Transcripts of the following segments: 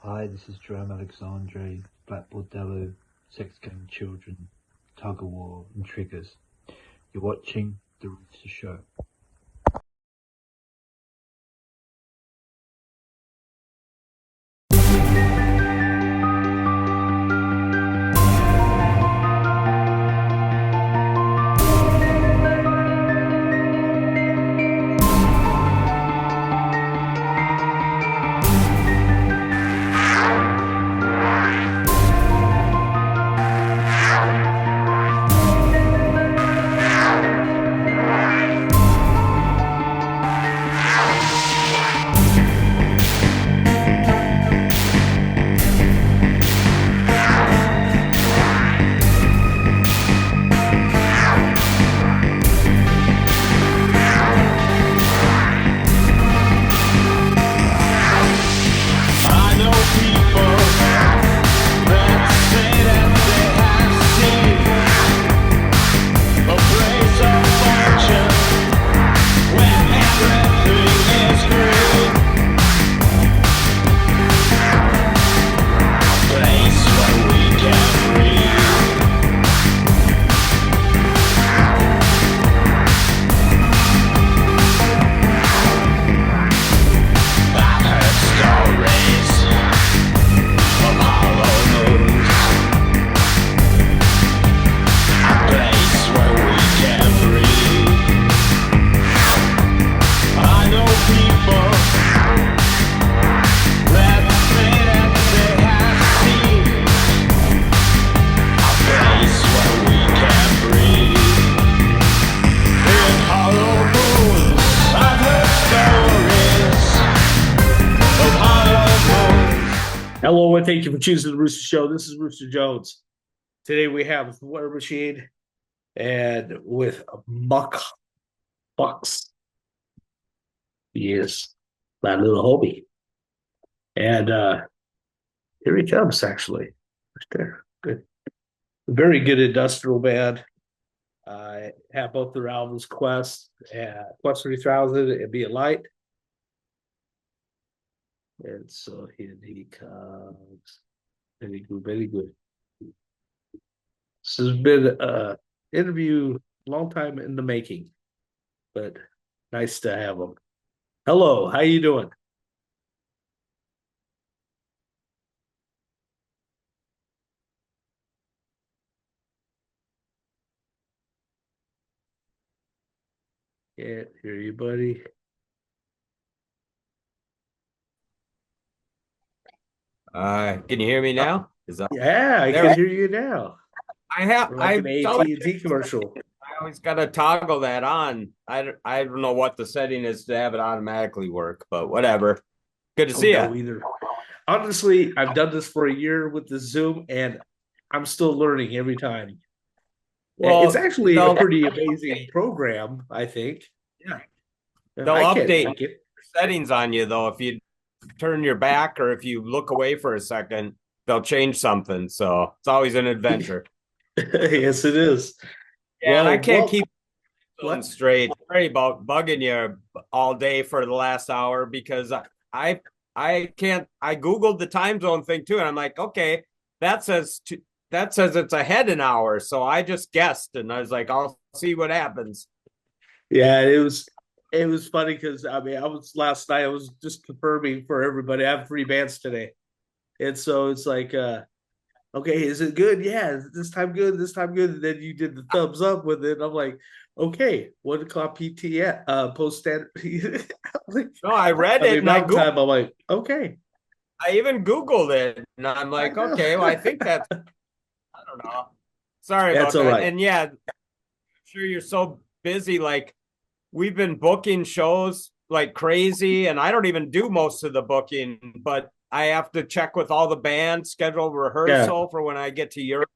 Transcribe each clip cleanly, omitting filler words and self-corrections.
Hi, this is Jerome Alexandre, Black Bordello, Sex Gang Children, Tug of War, and Triggers. You're watching The Roosta Show. Hello, and thank you for choosing the Rooster Show. This is Rooster Jones. Today we have Zwaremachine and with Mach Fox. Yes, my little hobby. And here he comes, actually. Right there. Good. Very good industrial band. I have both their albums, Quest 3000 and Be a Light. And so here he comes. Very good, very good. This has been an interview long time in the making, but nice to have him. Hello, how you doing? Yeah, hear you, buddy. Can you hear me now? Yeah, I can hear you now. We're like an AT&T commercial. I always got to toggle that on. I don't know what the setting is to have it automatically work, but whatever. Good to see you. Either. Honestly, I've done this for a year with the Zoom, and I'm still learning every time. Well, it's actually a pretty amazing program, I think. Yeah. They'll update settings on you, though. If you turn your back or if you look away for a second, they'll change something. So it's always an adventure. Yes, it is. Yeah, and I can't keep straight. Sorry about bugging you all day for the last hour because I can't. I Googled the time zone thing too, and I'm like, okay, that says it's ahead an hour. So I just guessed, and I was like, I'll see what happens. Yeah, it was funny because I was last night. I was just confirming for everybody. I have 3 bands today, and so it's like, okay, is it good? Yeah, this time good. This time good. And then you did the thumbs up with it. I'm like, okay, 1 o'clock PT post standard. Like, no, I read it. And I'm like, okay. I even Googled it, and I'm like, okay, well, I think that's. I don't know. Sorry about that. Right. And yeah, I'm sure you're so busy. Like, we've been booking shows like crazy, and I don't even do most of the booking, but I have to check with all the bands, schedule rehearsal for when I get to Europe.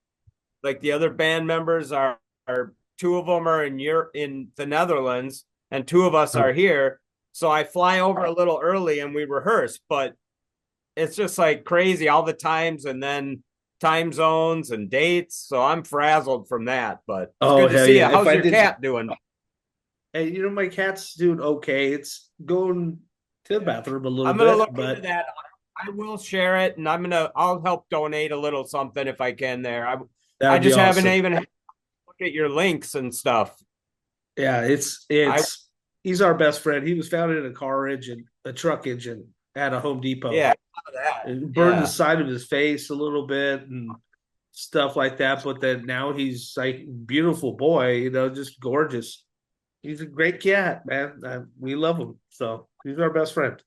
Like the other band members are 2 of them are in Europe, in the Netherlands, and 2 of us are here. So I fly over a little early and we rehearse, but it's just like crazy all the times and then time zones and dates. So I'm frazzled from that, but it's good to see you. How's your cat doing? And my cat's doing okay. It's going to the bathroom a little bit. I'm gonna look into that. I will share it, and I'll help donate a little something if I can there. That I would be just haven't awesome. even looked at your links and stuff. Yeah, I he's our best friend. He was found in a truck engine at a Home Depot. Yeah, that. It burned the Yeah. side of his face a little bit and stuff like that. But then now he's like beautiful boy, just gorgeous. He's a great cat, man. We love him. So he's our best friend.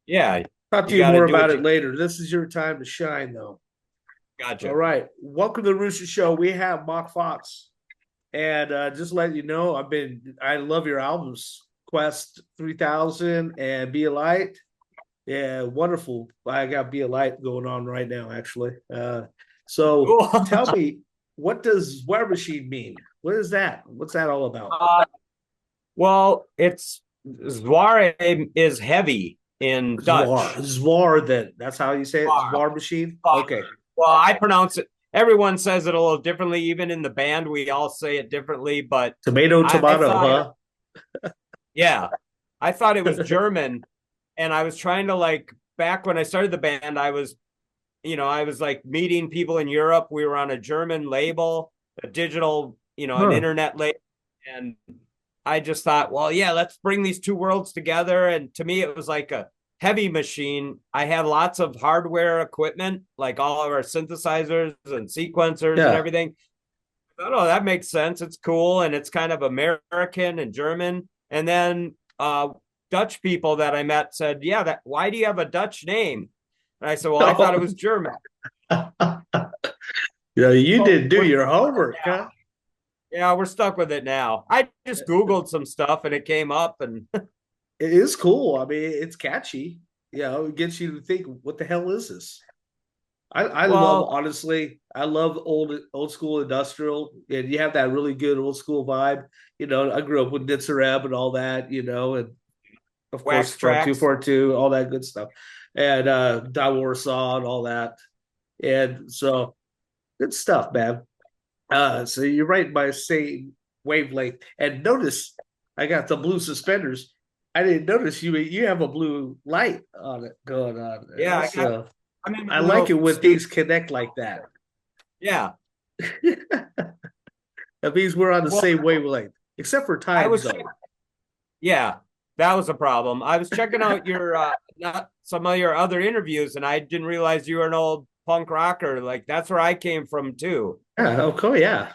Yeah. Talk to You you got to more do about what it you later. This is your time to shine, though. All gotcha. right. Welcome to the Rooster Show. We have Mach Fox. And just let you know, I love your albums, Quest 3000 and Be a Light. Yeah, wonderful. I got Be a Light going on right now, actually. So Cool. tell me, what does Zwaremachine mean? What is that? What's that all about? Well, it's Zware is heavy in Dutch. That's how you say it? Zwaremachine? Okay. Well, I pronounce it. Everyone says it a little differently. Even in the band, we all say it differently. But Tomato, huh? Yeah, I thought it was huh? German, and I was trying to back when I started the band, I was like meeting people in Europe. We were on a German label, a digital, an Huh. internet label, and I just thought, well, yeah, let's bring these two worlds together. And to me, it was like a heavy machine. I had lots of hardware equipment, like all of our synthesizers and sequencers and Yeah. everything. I thought, oh, that makes sense. It's cool. And it's kind of American and German. And then Dutch people that I met said, yeah, why do you have a Dutch name? And I said, well, I thought it was German. Yeah, you didn't do your homework, huh? Yeah, we're stuck with it now. I just Googled some stuff and it came up, and It is cool. I mean, it's catchy. It gets you to think, what the hell is this? I love, well, honestly, I love old school industrial, and you have that really good old school vibe. I grew up with Nitzareb and all that, and of course wax from tracks. 242, all that good stuff, and Die Warsaw and all that, and so good stuff, man. So you're right by saying wavelength, and notice I got the blue suspenders. I didn't notice you have a blue light on it going on. Yeah, So I'm in I my like little it when things connect like that. Yeah. That means we're on the Well, same wavelength, except for time zone. Yeah, that was a problem. I was checking out your some of your other interviews, and I didn't realize you were an old punk rocker. Like that's where I came from too. Yeah, okay, yeah.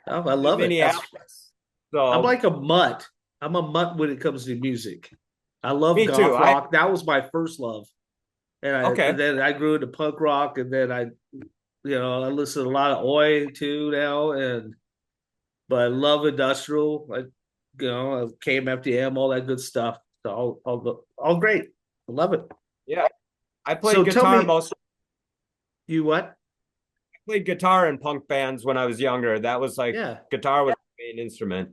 I love it. Minneapolis. I'm So like a mutt. I'm a mutt when it comes to music. I love me too. goth rock. That was my first love. And Okay. then I grew into punk rock, and then I listen to a lot of Oi too now, but I love industrial. KMFDM, all that good stuff. So all great. I love it. Yeah, I So played tell guitar me, most. you what? I played guitar in punk bands when I was younger. That was like Yeah. guitar was the main instrument.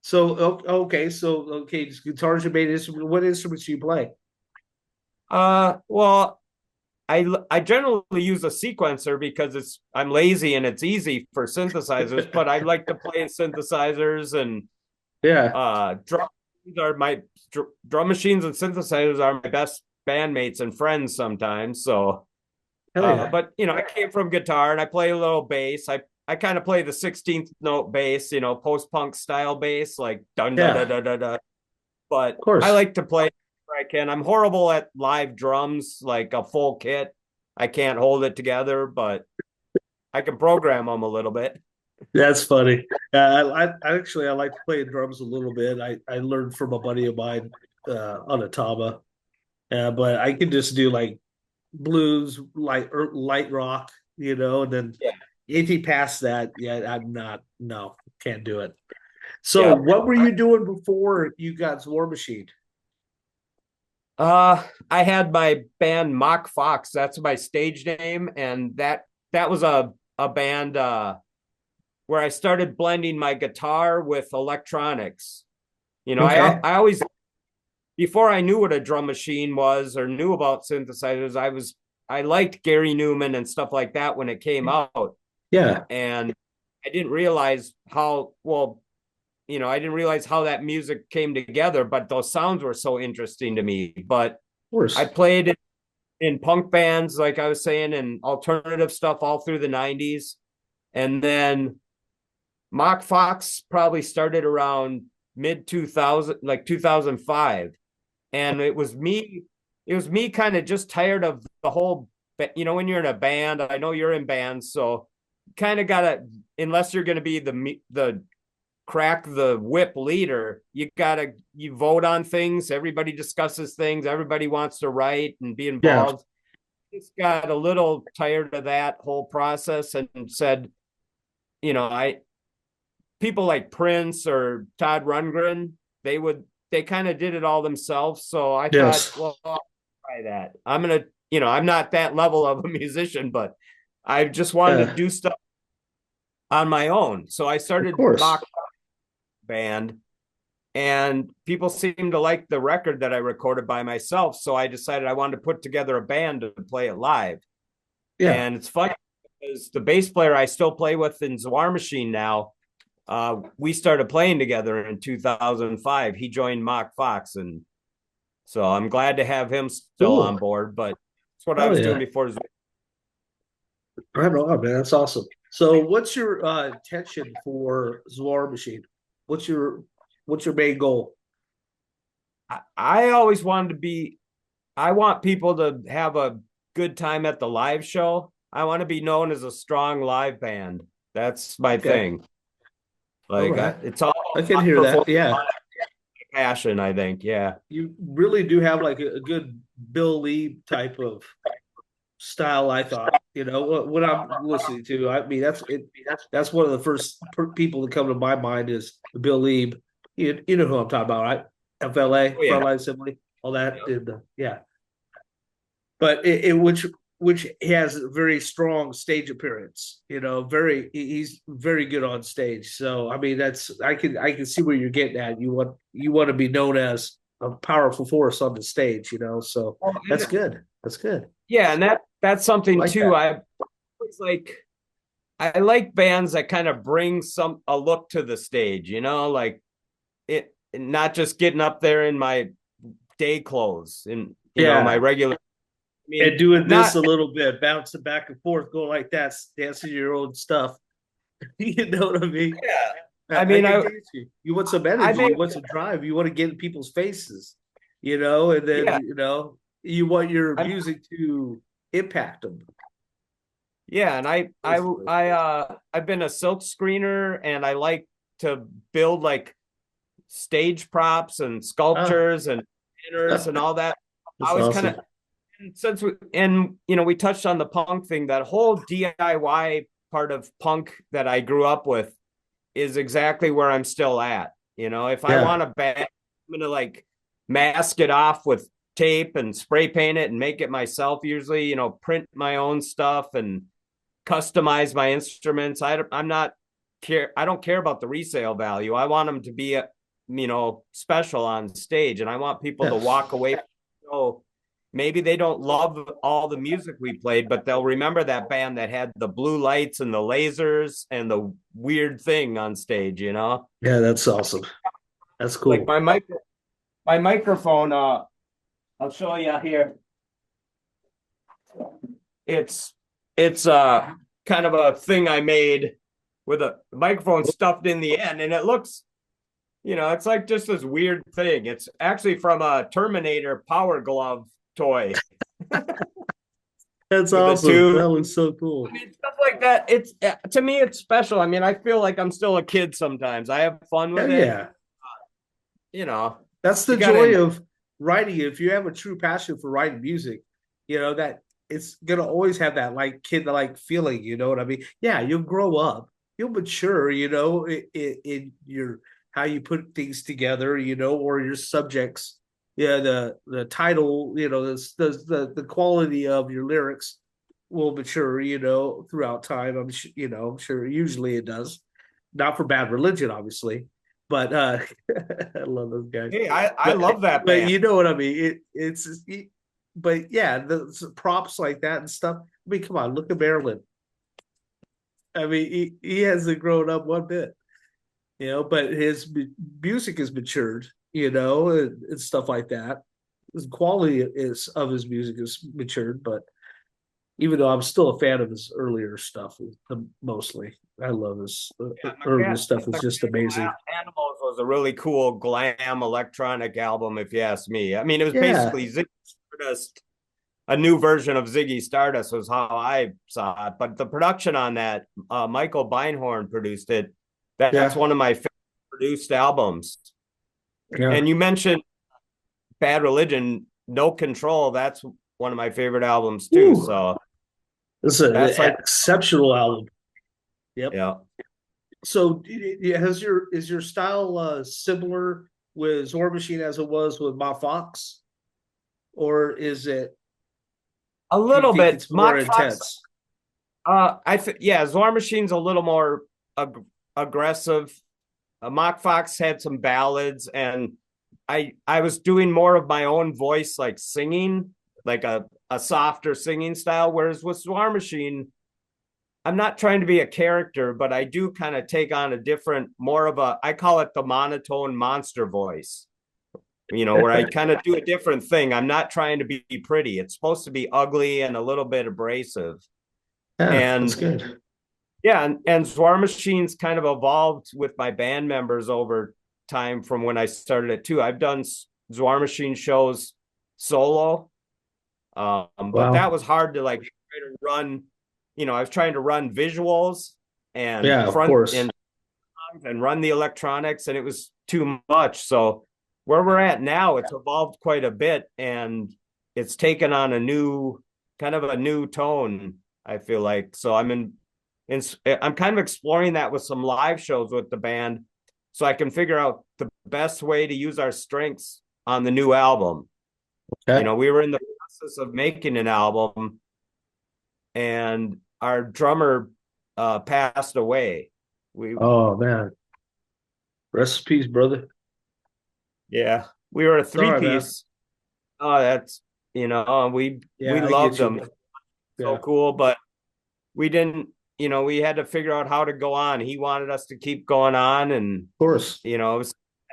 So okay, guitar's your main instrument. What instruments do you play? Well, I generally use a sequencer because I'm lazy and it's easy for synthesizers, but I like to play synthesizers and Yeah. drum machines and synthesizers are my best bandmates and friends sometimes. So Hell yeah. but I came from guitar and I play a little bass. I kind of play the 16th note bass, post-punk style bass, like dun da da Yeah. da da da. But Of I course. like to play where I can. I'm horrible at live drums, like a full kit. I can't hold it together, but I can program them a little bit. That's funny. I like to play drums a little bit. I learned from a buddy of mine on a tama, but I can just do like blues, light rock, and then Yeah. anything past that, yeah, I'm not. No, can't do it. So, Yeah. what were you doing before you got Zwaremachine? I had my band Mach Fox. That's my stage name, and that was a band where I started blending my guitar with electronics. Okay. I always before I knew what a drum machine was or knew about synthesizers, I liked Gary Newman and stuff like that when it came out. Yeah. And I didn't realize how well, I didn't realize how that music came together, but those sounds were so interesting to me. But Of course. I played in punk bands, like I was saying, and alternative stuff all through the 90s. And then Mach Fox probably started around mid 2000, like 2005. And it was me kind of just tired of the whole, when you're in a band, I know you're in bands, so kind of got to, unless you're going to be the crack the whip leader, you vote on things, everybody discusses things, everybody wants to write and be involved. Just got a little tired of that whole process and said, I people like Prince or Todd Rundgren, they kind of did it all themselves. So I thought, well, I'll try that. I'm not that level of a musician, but I just wanted to do stuff on my own. So I started Mach band, and people seemed to like the record that I recorded by myself. So I decided I wanted to put together a band to play it live. Yeah. And it's funny because the bass player I still play with in Zwaremachine now, we started playing together in 2005. He joined Mach Fox, and so I'm glad to have him still on board. But that's what I was doing before. Right on, man. That's awesome. So, what's your intention for Zwaremachine? What's your main goal? I always wanted to be. I want people to have a good time at the live show. I want to be known as a strong live band. That's my thing. Like it's all. I can hear that. Yeah, passion. I think. Yeah, you really do have like a good Bill Lee type of style. I thought, what I'm listening to. I mean, that's one of the first people that come to my mind is Bill Lee. You know who I'm talking about, right? FLA, Frontline Assembly, all that. Yeah. But which has a very strong stage appearance. He's very good on stage. So I mean, I can see where you're getting at. You want to be known as a powerful force on the stage. So that's good. That's good. Yeah, and that's something like too. I like bands that kind of bring a look to the stage. Like it, not just getting up there in my day clothes and my regular. And doing this a little bit, bouncing back and forth, going like that, dancing your own stuff. You know what I mean? Yeah. You want some energy, you want some drive, you want to get in people's faces, and then you want your music to impact them. Yeah, and I've been a silk screener, and I like to build like stage props and sculptures and banners and all that. I was kind of. We touched on the punk thing. That whole DIY part of punk that I grew up with is exactly where I'm still at. If I want a band, I'm gonna like mask it off with tape and spray paint it and make it myself. Usually, print my own stuff and customize my instruments. I don't care about the resale value. I want them to be special on stage, and I want people to walk away from the show. Maybe they don't love all the music we played, but they'll remember that band that had the blue lights and the lasers and the weird thing on stage, Yeah, that's awesome. That's cool. Like my microphone, I'll show you here. It's kind of a thing I made with a microphone stuffed in the end, and it looks, it's like just this weird thing. It's actually from a Terminator Power Glove toy. That's awesome. That looks so cool. I mean, stuff like that. It's to me, it's special. I mean, I feel like I'm still a kid sometimes. I have fun with it. Yeah. That's the joy of writing. If you have a true passion for writing music, that it's gonna always have that like kid-like feeling. You know what I mean? Yeah, you'll grow up, you'll mature. In your how you put things together. Or your subjects. Yeah, the title, the quality of your lyrics will mature, throughout time. I'm sure usually it does. Not for Bad Religion, obviously, but I love those guys. Hey, I love that band. But you know what I mean? But yeah, the props like that and stuff. I mean, come on, look at Marilyn. I mean, he hasn't grown up one bit, but his music has matured. And stuff like that. the quality of his music has matured, but even though I'm still a fan of his earlier stuff, mostly I love his earlier stuff. Is just amazing. Animals was a really cool glam electronic album, if you ask me. I mean, it was basically Ziggy Stardust. A new version of Ziggy Stardust was how I saw it, but the production on that, Michael Beinhorn produced it. That's one of my favorite produced albums. Yeah. And you mentioned Bad Religion, No Control. That's one of my favorite albums too. Ooh. So that's an exceptional album. Yep. Yeah. So is your style similar with Zwaremachine as it was with Mach Fox, or is it a little bit it's more intense? Zwaremachine's a little more aggressive. Mach Fox had some ballads, and I was doing more of my own voice, like singing, like a softer singing style. Whereas with Zwaremachine, I'm not trying to be a character, but I do kind of take on a different, more of a, I call it the monotone monster voice, where I kind of do a different thing. I'm not trying to be pretty. It's supposed to be ugly and a little bit abrasive. Yeah, and that's good. Yeah, and Zwaremachine's kind of evolved with my band members over time from when I started it too. I've done Zwaremachine shows solo, but that was hard to like try to run. I was trying to run visuals and and run the electronics, and it was too much. So where we're at now, it's evolved quite a bit, and it's taken on a new tone, I feel like. So I'm kind of exploring that with some live shows with the band, so I can figure out the best way to use our strengths on the new album. Okay. We were in the process of making an album, and our drummer passed away. Oh man, rest in peace, brother. Yeah, we were a three-piece. Oh, that's we loved them. So cool, but we didn't. We had to figure out how to go on. He wanted us to keep going on, and of course, that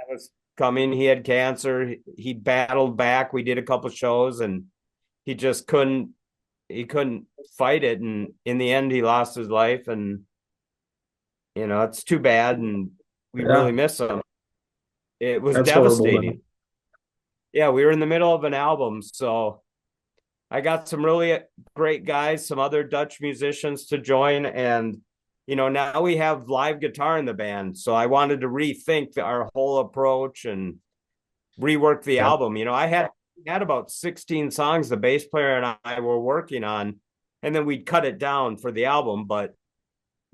was coming. He had cancer. He battled back. We did a couple shows, and he just couldn't. He couldn't fight it, and in the end, he lost his life. And it's too bad, and we really miss him. It was devastating. Horrible. Yeah, we were in the middle of an album, so I got some really great guys, some other Dutch musicians to join, and now we have live guitar in the band. So I wanted to rethink our whole approach and rework the album. I had about 16 songs the bass player and I were working on, and then we'd cut it down for the album. But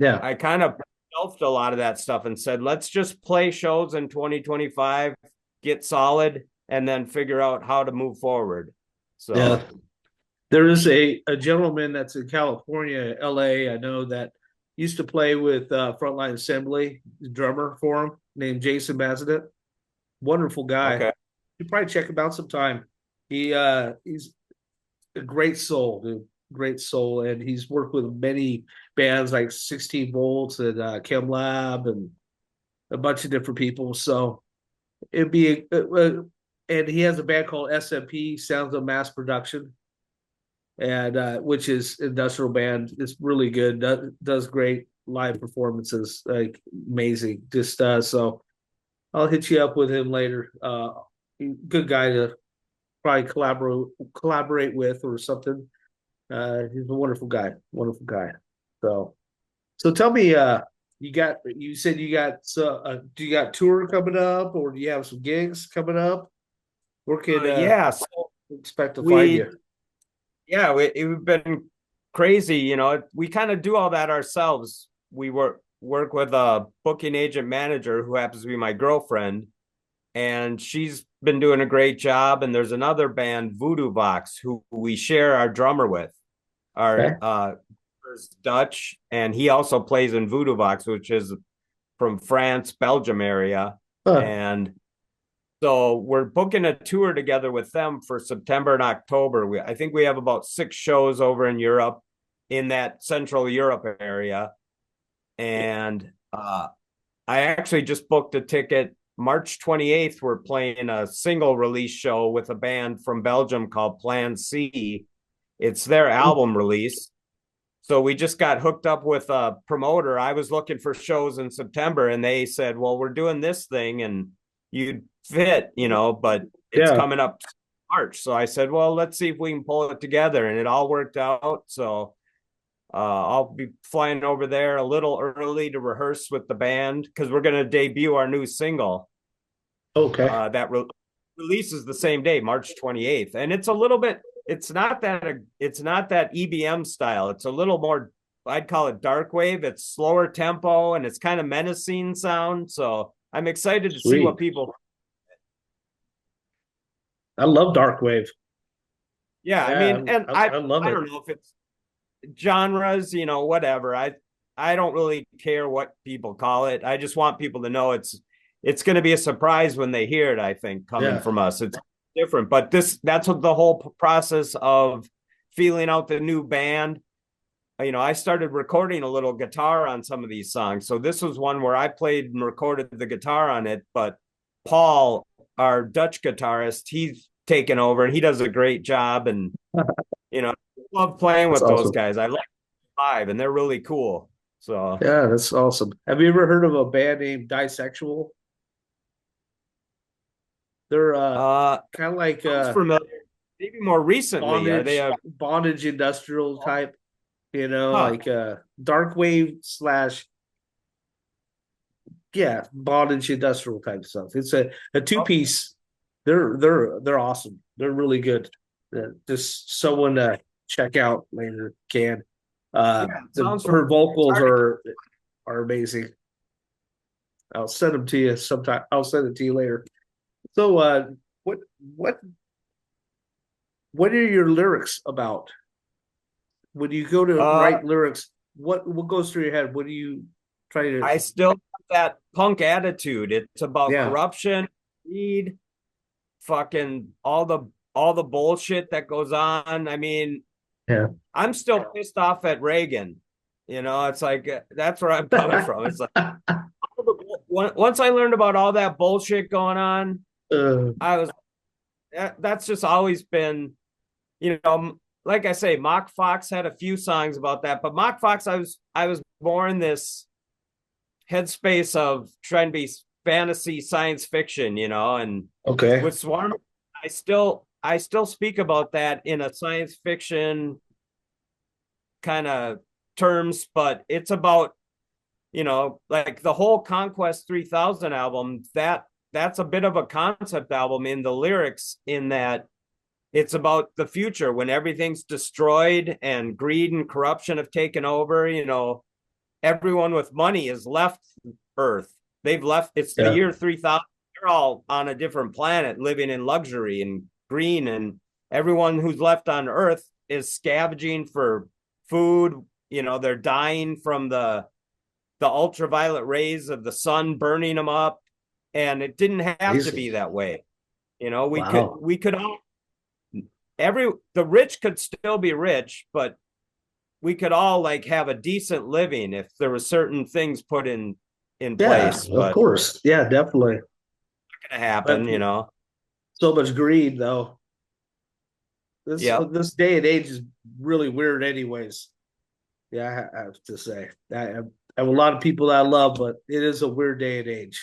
I kind of shelved a lot of that stuff and said, let's just play shows in 2025, get solid, and then figure out how to move forward. So there is a gentleman that's in California, LA, I know, that used to play with Frontline Assembly, drummer for him, named Jason Bazinet. Wonderful guy. Okay. You probably check him out sometime. He's a great soul, dude. Great soul, and he's worked with many bands like 16 Volts and Chem Lab and a bunch of different people. So it'd be and he has a band called SMP, Sounds of Mass Production, and which is industrial band. It's really good. Does great live performances, like amazing. Just so I'll hit you up with him later. Good guy to probably collaborate with or something. He's a wonderful guy. So tell me, you said you got do you got tour coming up, or do you have some gigs coming up? Where can so expect to find you? Yeah, we've been crazy. We kind of do all that ourselves. We work with a booking agent manager who happens to be my girlfriend, and she's been doing a great job. And there's another band, Voodoo Vox, who we share our drummer with. Our Dutch, and he also plays in Voodoo Vox, which is from France, Belgium area. And so we're booking a tour together with them for September and October. I think we have about 6 shows over in Europe, in that Central Europe area. And I actually just booked a ticket March 28th, we're playing a single release show with a band from Belgium called Plan C. It's their album release. So we just got hooked up with a promoter. I was looking for shows in September and they said, well, we're doing this thing and you'd fit, but it's coming up March. So I said, well, let's see if we can pull it together. And it all worked out. So I'll be flying over there a little early to rehearse with the band because we're going to debut our new single. Okay. That releases the same day, March 28th. And it's a little bit, it's not that EBM style. It's a little more, I'd call it dark wave. It's slower tempo and it's kind of menacing sound. So I'm excited to see what people. I love dark wave. Yeah, I mean, and I love it. I don't know if it's genres, whatever. I don't really care what people call it. I just want people to know it's going to be a surprise when they hear it. I think coming from us, it's different. But that's what the whole process of feeling out the new band. I started recording a little guitar on some of these songs. So this was one where I played and recorded the guitar on it. But Paul, our Dutch guitarist, he's taken over and he does a great job. And, love playing with those guys. I like live and they're really cool. So yeah, that's awesome. Have you ever heard of a band named Disexual? They're kind of like familiar. Maybe more recently. Bondage, are they a bondage industrial type? Like dark wave / bondage industrial type stuff. It's a 2-piece. They're awesome. They're really good. Just someone to check out later can. Her vocals are amazing. I'll send them to you sometime. I'll send it to you later. So what are your lyrics about? When you go to write lyrics, what goes through your head? What do you try to? I still have that punk attitude. It's about corruption, greed, fucking all the bullshit that goes on. I mean, I'm still pissed off at Reagan. It's like that's where I'm coming from. It's like once I learned about all that bullshit going on, that's just always been, like I say, Mach Fox had a few songs about that, but Mach Fox, I was more in this headspace of trying to be fantasy science fiction, and with Zwaremachine, I still speak about that in a science fiction kind of terms, but it's about, like the whole Conquest 3000 album, that's a bit of a concept album in the lyrics, in that it's about the future when everything's destroyed and greed and corruption have taken over. Everyone with money has left Earth. They've left. It's the year 3000. They're all on a different planet living in luxury and green. And everyone who's left on Earth is scavenging for food. They're dying from the ultraviolet rays of the sun burning them up. And it didn't have to be that way. We could all, the rich could still be rich, but we could all like have a decent living if there were certain things put in place. Of course. Yeah, definitely. Not gonna happen, So much greed though. This day and age is really weird anyways. Yeah, I have to say. I have a lot of people that I love, but it is a weird day and age.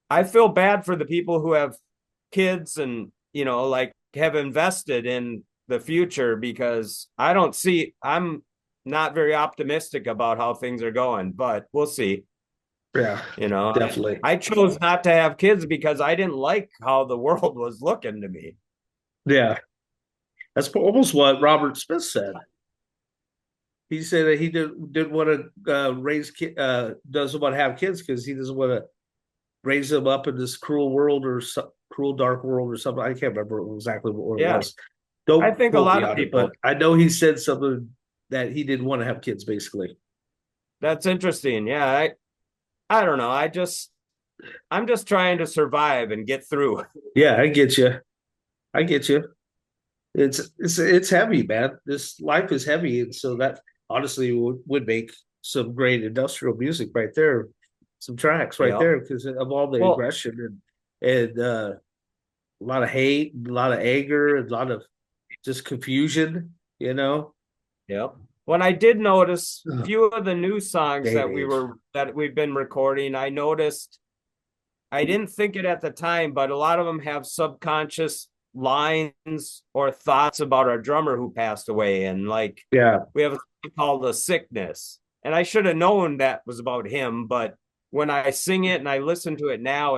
I feel bad for the people who have kids and like have invested in the future, because I'm not very optimistic about how things are going, but we'll see. Definitely. I chose not to have kids because I didn't like how the world was looking to me. That's almost what Robert Smith said. He said that he didn't want to raise kids, doesn't want to have kids because he doesn't want to raise them up in this cruel world or cruel dark world or something. I can't remember exactly what it was. I think a lot of people, but I know he said something that he didn't want to have kids, basically. That's interesting. Yeah, I don't know. I'm just trying to survive and get through. Yeah, I get you. It's heavy, man. This life is heavy, and so that honestly would make some great industrial music right there. some tracks right there because of all the aggression and a lot of hate, a lot of anger, a lot of just confusion, you know. Yep. When I did notice a few of the new songs that we've been recording, I noticed, I didn't think it at the time, but a lot of them have subconscious lines or thoughts about our drummer who passed away. And like, we have a song called "The Sickness," and I should have known that was about him. But when I sing it and I listen to it now,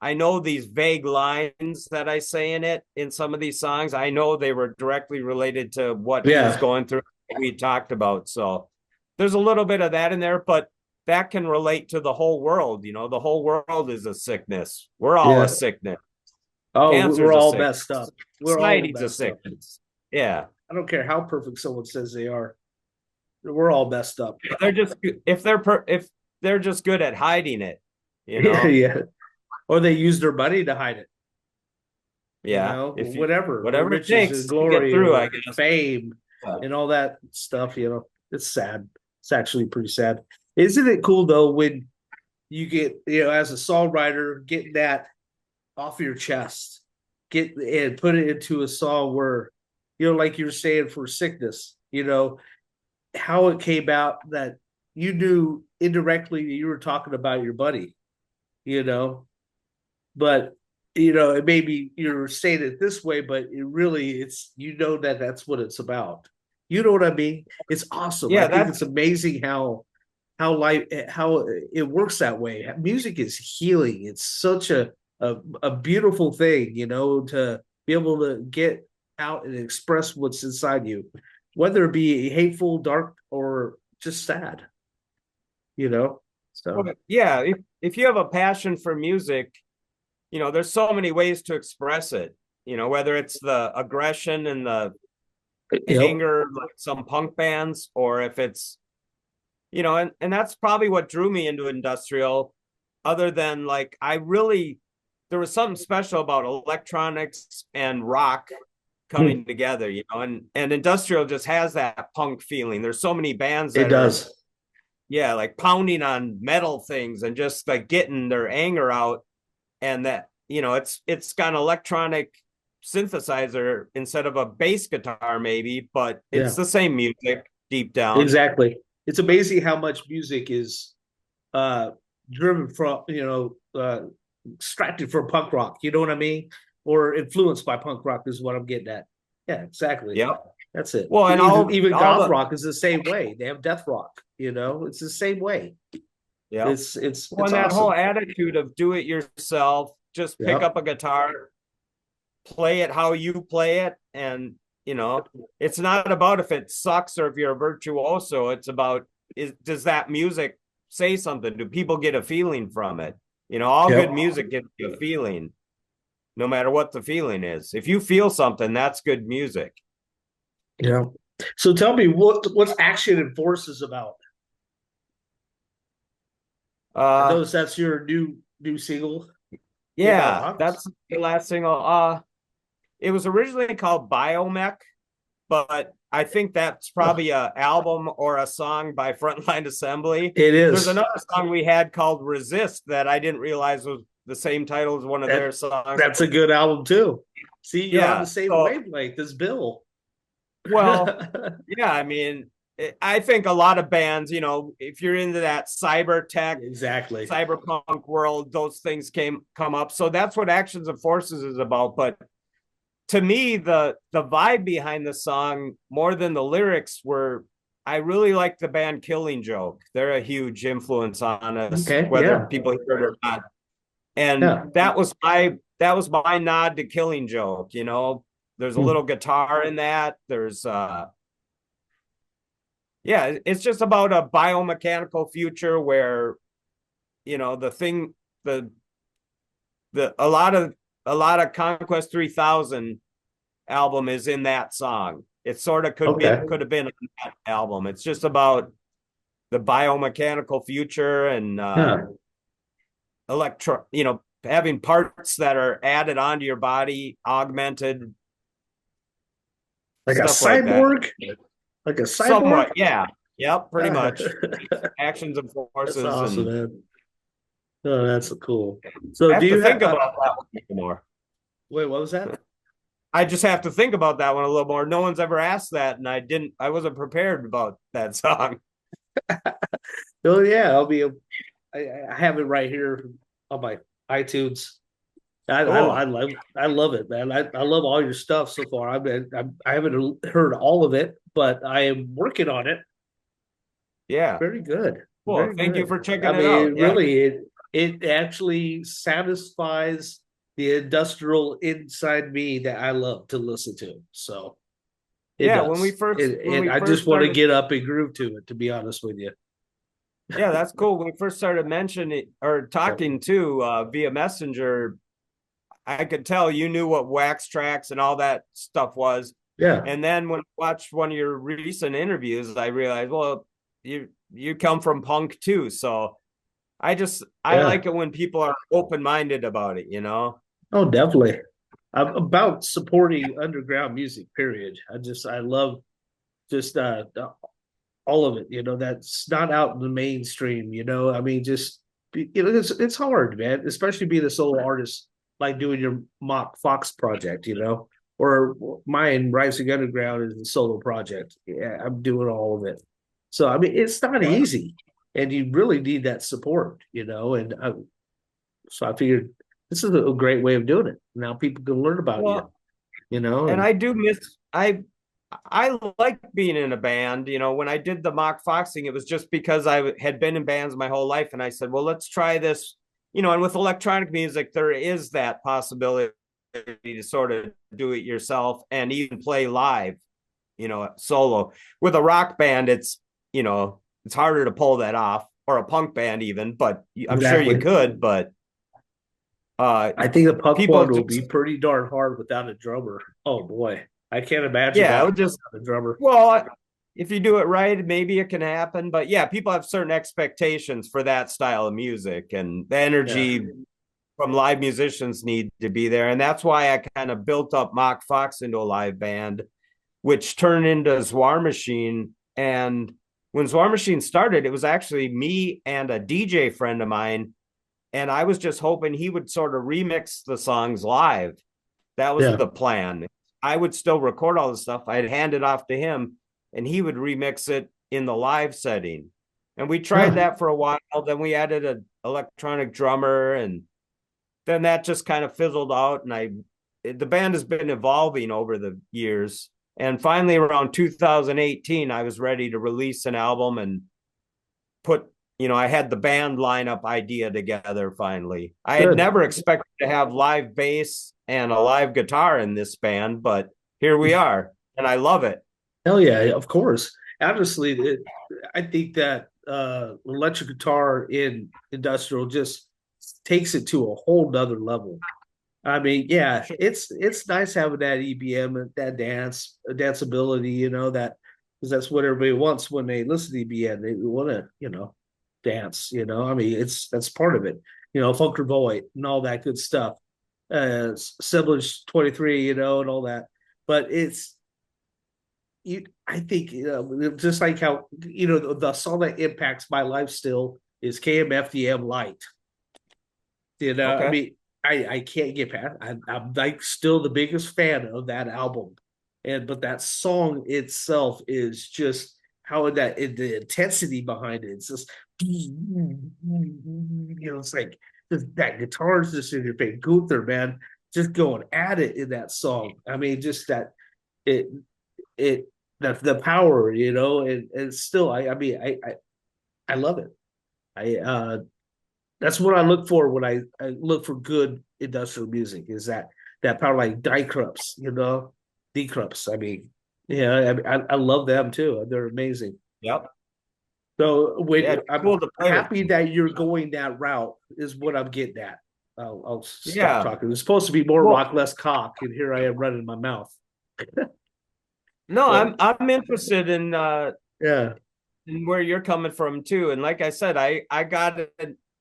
I know these vague lines that I say in it in some of these songs. I know they were directly related to what he was going through, we talked about. So there's a little bit of that in there, but that can relate to the whole world. The whole world is a sickness. We're all a sickness. Oh, we're all messed up. Society's a sickness. Yeah. I don't care how perfect someone says they are. We're all messed up. If they're just good at hiding it, yeah. Or they use their money to hide it. Yeah. Whatever it takes to get through, I guess. Fame and all that stuff, it's sad. It's actually pretty sad. Isn't it cool though when you get, as a songwriter, getting that off your chest, and put it into a song where, like you were saying for Sickness, how it came out that you knew indirectly you were talking about your buddy, but it maybe you're saying it this way, but it really it's that's what it's about. You know what I mean? It's awesome. I think it's amazing how it works that way. Music is healing. It's such a beautiful thing, to be able to get out and express what's inside you, whether it be hateful, dark, or just sad. So yeah, if you have a passion for music, there's so many ways to express it. Whether it's the aggression and the anger, like some punk bands, or if it's and that's probably what drew me into industrial, other than like there was something special about electronics and rock coming together, and industrial just has that punk feeling. There's so many bands that does. Yeah, like pounding on metal things and just like getting their anger out, and that it's got an electronic synthesizer instead of a bass guitar maybe, but it's the same music deep down. Exactly. It's amazing how much music is driven from extracted from punk rock, you know what I mean, or influenced by punk rock is what I'm getting at. Yeah, exactly. Yeah, that's it. Well, and even goth rock is the same way. They have death rock, it's the same way. Yeah, it's awesome. That whole attitude of do it yourself, just pick up a guitar, play it how you play it, and it's not about if it sucks or if you're a virtuoso. It's about does that music say something? Do people get a feeling from it? All good music gives you a feeling, no matter what the feeling is. If you feel something, that's good music. Yeah. So tell me, what's Action and Force is about? I noticed that's your new single. Yeah, that's the last single. It was originally called Biomech, but I think that's probably an album or a song by Frontline Assembly. It is. There's another song we had called Resist that I didn't realize was the same title as one of their songs. That's a good album too. See, you're on the same wavelength as Bill. Well, yeah, I mean, I think a lot of bands, if you're into that cyber tech, exactly, cyberpunk world, those things come up. So that's what Actions and Forces is about. But to me, the vibe behind the song, more than the lyrics, I really like the band Killing Joke. They're a huge influence on us, whether people hear it or not. And that was my nod to Killing Joke. There's a little guitar in that. There's it's just about a biomechanical future where a lot of Conquest 3000 album is in that song. It sort of could have been on that album. It's just about the biomechanical future and having parts that are added onto your body, augmented, like a cyborg. Like a cyborg? Somewhat, yeah. Yep, pretty much. Actions and That's forces, awesome, and man. Oh, that's cool. So I do have to you think have about that one more. wait, what was that? I just have to think about that one a little more. No one's ever asked that, and I wasn't prepared about that song. Oh yeah, I have it right here on my iTunes. Cool. I love it, man. I love all your stuff so far. I haven't heard all of it, but I am working on it. Yeah. Very good, Cool. very Thank you good. for checking I it out. mean, Yeah. really, it actually satisfies the industrial inside me that I love to listen to. So it Yeah. does. When And we I first just want to started, get up and groove to it, to be honest with you. yeah, that's cool. When we first started mentioning or talking to via Messenger, I could tell you knew what wax tracks and all that stuff was. Yeah. And then when I watched one of your recent interviews, I realized, well, you come from punk too. So I Yeah. like it when people are open minded about it, you know? Oh, definitely. I'm about supporting underground music, period. I love just all of it, that's not out in the mainstream, I mean, it's hard, man, especially being a solo artist, like doing your Mach Fox project, or mine, Rising Underground, is a solo project. Yeah, I'm doing all of it. So, I mean, it's not Yeah. easy, and you really need that support, and so I figured this is a great way of doing it. Now people can learn about Well, and and I do miss I like being in a band. You know, when I did the mock foxing, it was just because I had been in bands my whole life, and I said, well, let's try this. You know, and with electronic music, there is that possibility to sort of do it yourself and even play live, you know, solo. With a rock band, it's harder to pull that off, or a punk band even, but I'm sure you exactly. could, but uh I think the punk people one will be just pretty darn hard without a drummer. Oh boy, I can't imagine yeah, it that would just without a drummer. well, if you do it right, maybe it can happen. But yeah, people have certain expectations for that style of music, and the Yeah, energy from live musicians need to be there. And that's why I kind of built up Mach Fox into a live band, which turned into Zwaremachine. And when Zwaremachine started, it was actually me and a DJ friend of mine. And I was just hoping he would sort of remix the songs live. That was yeah, the plan. I would still record all the stuff. I'd hand it off to him, and he would remix it in the live setting. And we tried huh. that for a while. Then we added an electronic drummer, and then that just kind of fizzled out. And the band has been evolving over the years. And finally, around 2018, I was ready to release an album and I had the band lineup idea together finally. I had Good. never expected to have live bass and a live guitar in this band, but here we are, and I love it. Hell yeah, of course. Honestly, I think that electric guitar in industrial just takes it to a whole nother level. I mean, yeah, it's nice having that EBM and that danceability, that because that's what everybody wants when they listen to EBM. They want to, dance. I mean, that's part of it. Funker Void and all that good stuff. Assemblage 23, and all that. But I think just like how the song that impacts my life still is KMFDM Light. I Okay. mean, I can't get past. I'm like still the biggest fan of that album, but that song itself is just how the intensity behind it. It's just it's like that guitar's just in your face. Gunther, man, just going at it in that song. I mean, just that it it the power, and still I mean I love it. I that's what I look for when I look for good industrial music, is that power, like Dicrups, Decrups. I mean, yeah, I love them too. They're amazing. Yep. So Yeah, when it's I'm cool to play with. happy that you're going that route is what I'm getting at. I'll stop Yeah. talking. It's supposed to be more Well, rock, less cock, and here I am running my mouth. no, So I'm interested yeah, in where you're coming from too. And like I said, I got it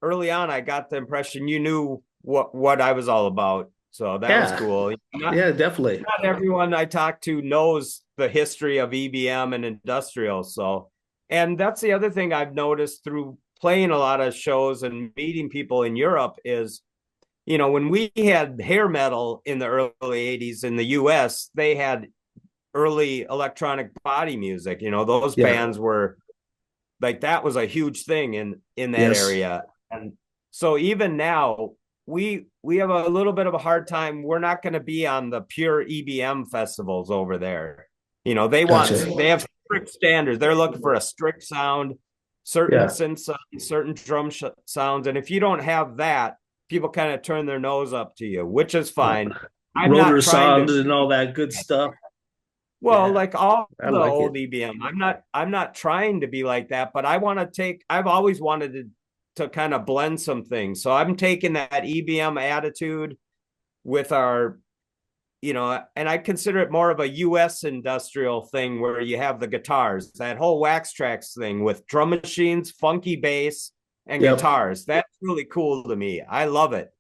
early on. I got the impression you knew what I was all about. So that was yeah, cool. yeah, definitely. Not everyone I talk to knows the history of EBM and industrial. So And that's the other thing I've noticed through playing a lot of shows and meeting people in Europe is, when we had hair metal in the early 80s in the US, they had early electronic body music. Those bands were like, that was a huge thing in that area. And so even now, we have a little bit of a hard time. We're not going to be on the pure EBM festivals over there. They have strict standards. They're looking for a strict sound, certain synth sounds, certain drum sounds. And if you don't have that, people kind of turn their nose up to you, which is fine. I'm Rotor sound and all that good stuff. Well, like all the old EBM, I'm not trying to be like that, but I've always wanted to kind of blend some things. So I'm taking that EBM attitude with our, and I consider it more of a US industrial thing where you have the guitars, that whole Wax Trax thing with drum machines, funky bass, and guitars. That's really cool to me. I love it.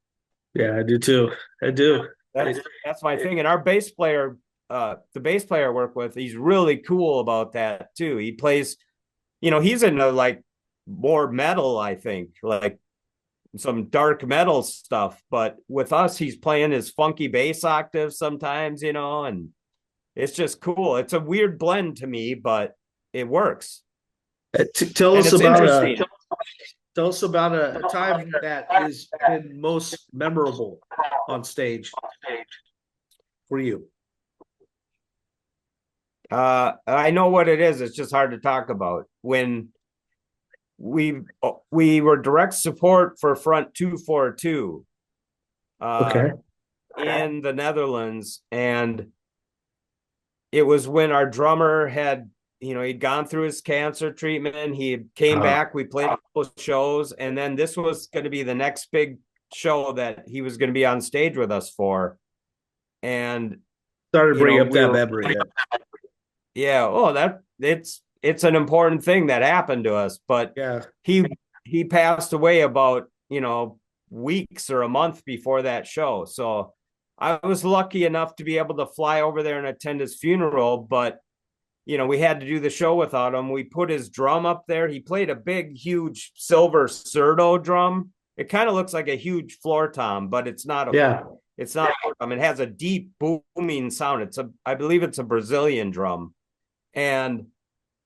Yeah, I do too. I do. That's my thing. And our bass player, the bass player I work with, he's really cool about that too. He plays, he's into like more metal, I think, like some dark metal stuff. But with us, he's playing his funky bass octaves sometimes, and it's just cool. It's a weird blend to me, but it works. Tell us about a time that has been most memorable on stage for you. I know what it is. It's just hard to talk about. When we were direct support for Front 242 in the Netherlands, and it was when our drummer had, he'd gone through his cancer treatment. He came back. We played a couple shows, and then this was going to be the next big show that he was going to be on stage with us for. And started to bring up that memory. Yeah. Oh, it's an important thing that happened to us, but he passed away about, weeks or a month before that show. So I was lucky enough to be able to fly over there and attend his funeral, but we had to do the show without him. We put his drum up there. He played a big, huge silver Surdo drum. It kind of looks like a huge floor tom, but it's not. It's not. It has a deep booming sound. I believe it's a Brazilian drum. And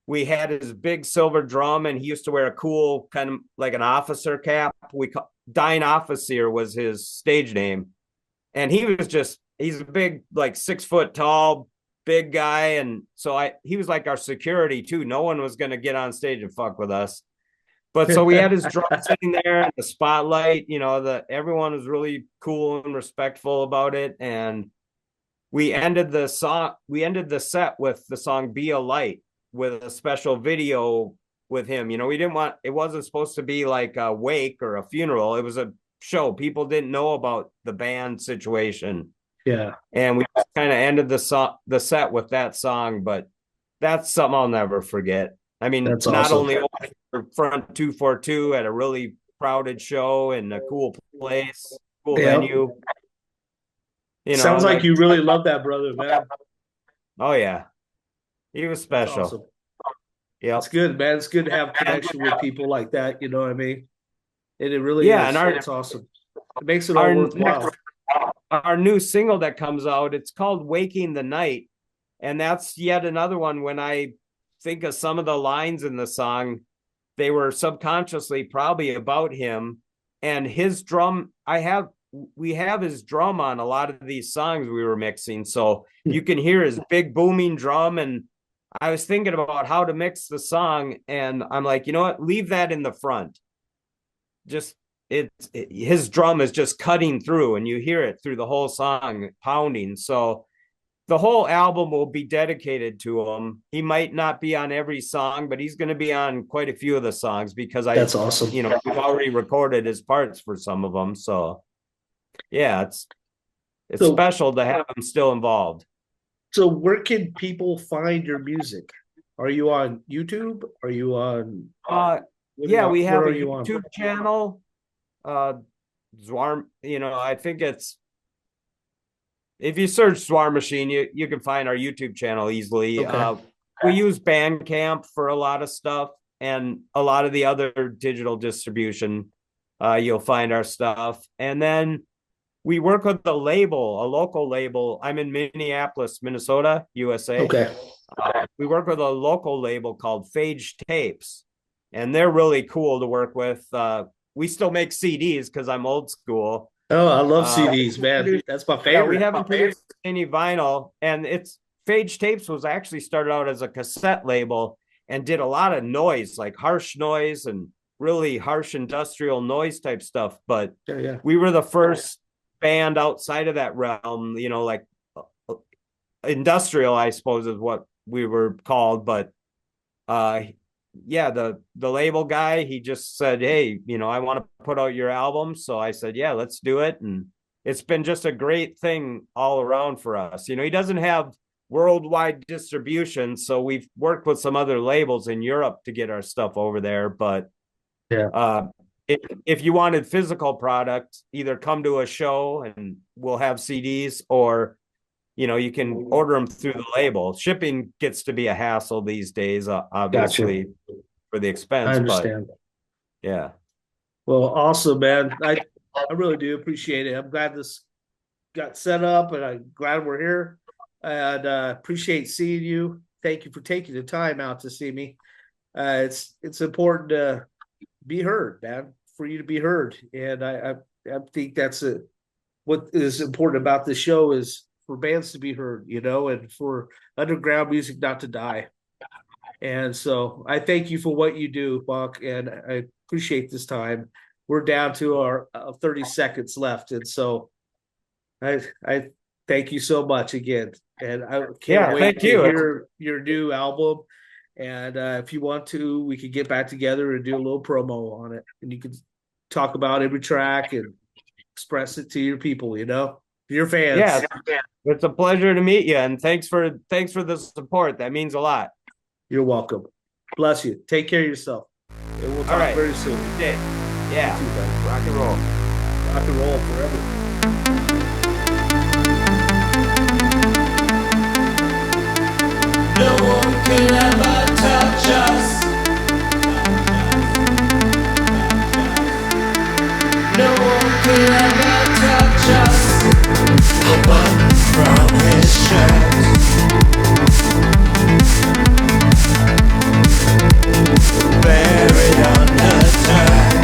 we had his big silver drum, and he used to wear a cool kind of like an officer cap. Dine Officer was his stage name. And he's a big, like 6 foot tall, big guy. And so he was like our security too. No one was going to get on stage and fuck with us. But so we had his drum sitting there in the spotlight, everyone was really cool and respectful about it. And we ended the set with the song Be a Light, with a special video with him. It wasn't supposed to be like a wake or a funeral. It was a show. People didn't know about the band situation. Yeah. And we kind of ended the set with that song, but that's something I'll never forget. I mean, that's not only Front 242 at a really crowded show in a cool place, cool venue. Sounds like you really love that brother, man. Oh yeah, he was special. Awesome. Yeah, it's good, man. It's good to have connection with people like that. You know what I mean? And it really is. And it's awesome. It makes it all worthwhile. Our new single that comes out, it's called "Waking the Night," and that's yet another one. When I think of some of the lines in the song, they were subconsciously probably about him and his drum. We have his drum on a lot of these songs we were mixing, so you can hear his big booming drum. And I was thinking about how to mix the song, and I'm like, you know what, leave that in the front. His drum is just cutting through, and you hear it through the whole song pounding. So the whole album will be dedicated to him. He might not be on every song, but he's going to be on quite a few of the songs because that's awesome. We've already recorded his parts for some of them. So yeah, it's special to have him still involved. So where can people find your music? Are you on YouTube? Are you on? We have a YouTube channel. I think it's, if you search Zwaremachine, you can find our YouTube channel easily. Okay. we use Bandcamp for a lot of stuff, and a lot of the other digital distribution. You'll find our stuff, and then we work with a local label. I'm in Minneapolis, Minnesota, USA. Okay. We work with a local label called Phage Tapes, and they're really cool to work with. We still make CDs because I'm old school. Oh, I love CDs, man. That's my favorite. Yeah, we haven't produced any vinyl, and Phage Tapes was actually started out as a cassette label and did a lot of noise, like harsh noise and really harsh industrial noise type stuff. But we were the first band outside of that realm, like industrial, I suppose is what we were called. But the label guy, he just said, hey, I want to put out your album. So I said, yeah, let's do it. And it's been just a great thing all around for us. He doesn't have worldwide distribution, so we've worked with some other labels in Europe to get our stuff over there. But if you wanted physical product, either come to a show and we'll have CDs, or you can order them through the label. Shipping gets to be a hassle these days, obviously. Gotcha. For the expense. I understand. But, yeah. Well, awesome, man. I really do appreciate it. I'm glad this got set up, and I'm glad we're here. And appreciate seeing you. Thank you for taking the time out to see me. It's important to be heard, man, for you to be heard. And I think that's what is important about this show is for bands to be heard, and for underground music not to die. And so I thank you for what you do, Buck, and I appreciate this time. We're down to our 30 seconds left. And so I thank you so much again. And I can't wait to hear your new album. And if you want to, we could get back together and do a little promo on it. And you can talk about every track and express it to your people, your fans. Yeah, it's a pleasure to meet you. And thanks for the support. That means a lot. You're welcome. Bless you. Take care of yourself. And we'll talk very soon. Yeah. You too, buddy. Rock and roll. Rock and roll forever. No one could ever touch us. No one could ever touch us. A button from his shirt. Buried under dirt.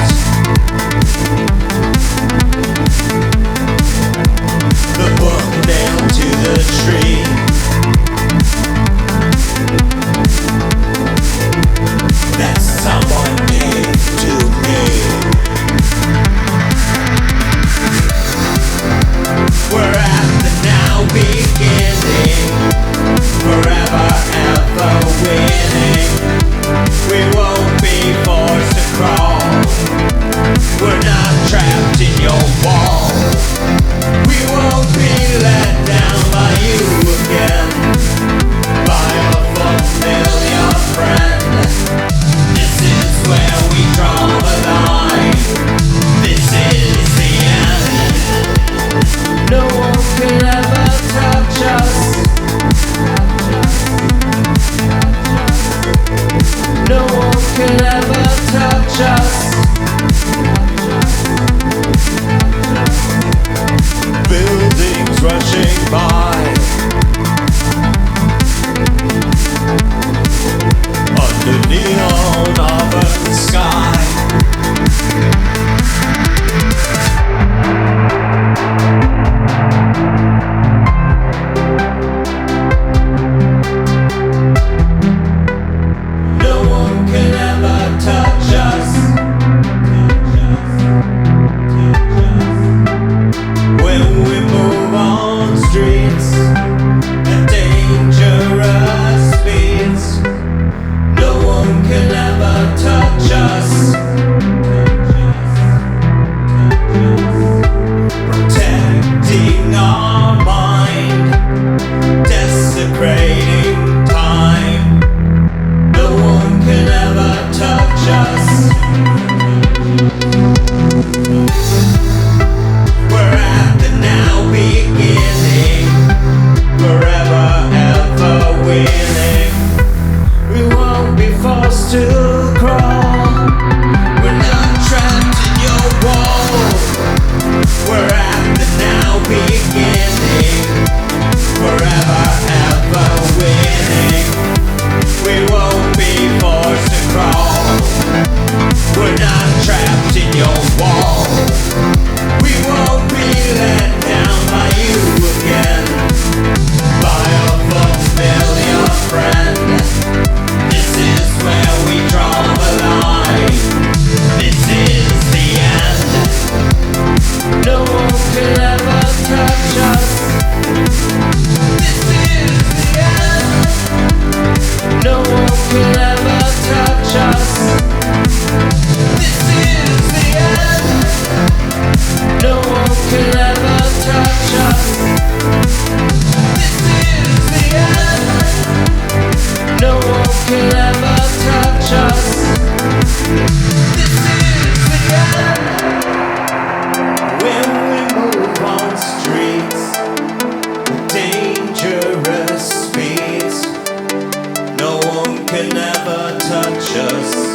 can never touch us.